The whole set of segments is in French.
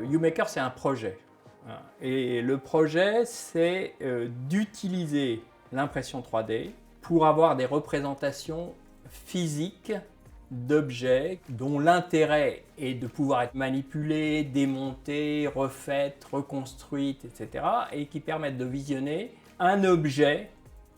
UMaker, c'est un projet. Et le projet, c'est d'utiliser l'impression 3D pour avoir des représentations physiques d'objets dont l'intérêt est de pouvoir être manipulés, démontés, refaites, reconstruites, etc. et qui permettent de visionner un objet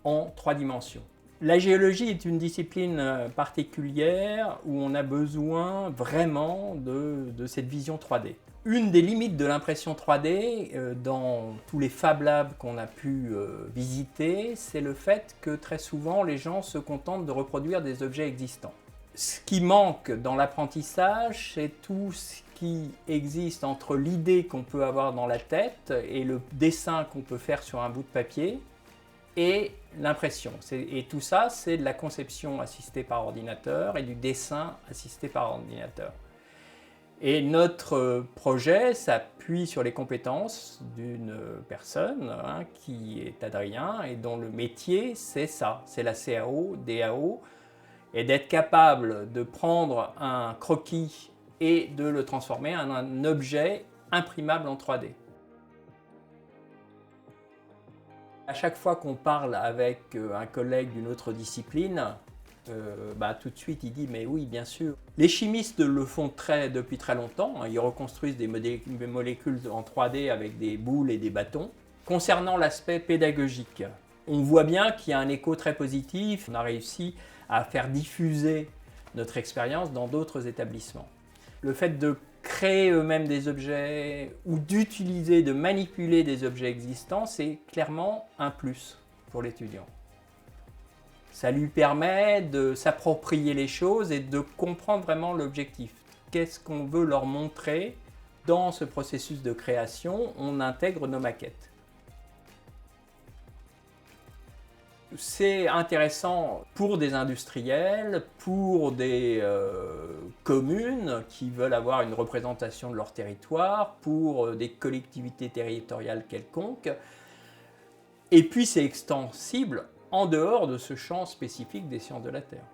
en 3 dimensions. La géologie est une discipline particulière où on a besoin vraiment de cette vision 3D. Une des limites de l'impression 3D dans tous les Fab Labs qu'on a pu visiter, c'est le fait que très souvent les gens se contentent de reproduire des objets existants. Ce qui manque dans l'apprentissage, c'est tout ce qui existe entre l'idée qu'on peut avoir dans la tête et le dessin qu'on peut faire sur un bout de papier et l'impression. Et tout ça, c'est de la conception assistée par ordinateur et du dessin assisté par ordinateur. Et notre projet s'appuie sur les compétences d'une personne qui est Adrien et dont le métier c'est ça, c'est la CAO, DAO, et d'être capable de prendre un croquis et de le transformer en un objet imprimable en 3D. À chaque fois qu'on parle avec un collègue d'une autre discipline, tout de suite il dit mais oui bien sûr. Les chimistes le font depuis très longtemps, ils reconstruisent des molécules en 3D avec des boules et des bâtons. Concernant l'aspect pédagogique, on voit bien qu'il y a un écho très positif, on a réussi à faire diffuser notre expérience dans d'autres établissements. Le fait de créer eux-mêmes des objets ou d'utiliser, de manipuler des objets existants, c'est clairement un plus pour l'étudiant. Ça lui permet de s'approprier les choses et de comprendre vraiment l'objectif. Qu'est-ce qu'on veut leur montrer dans ce processus de création? On intègre nos maquettes. C'est intéressant pour des industriels, pour des communes qui veulent avoir une représentation de leur territoire, pour des collectivités territoriales quelconques. Et puis c'est extensible en dehors de ce champ spécifique des sciences de la Terre.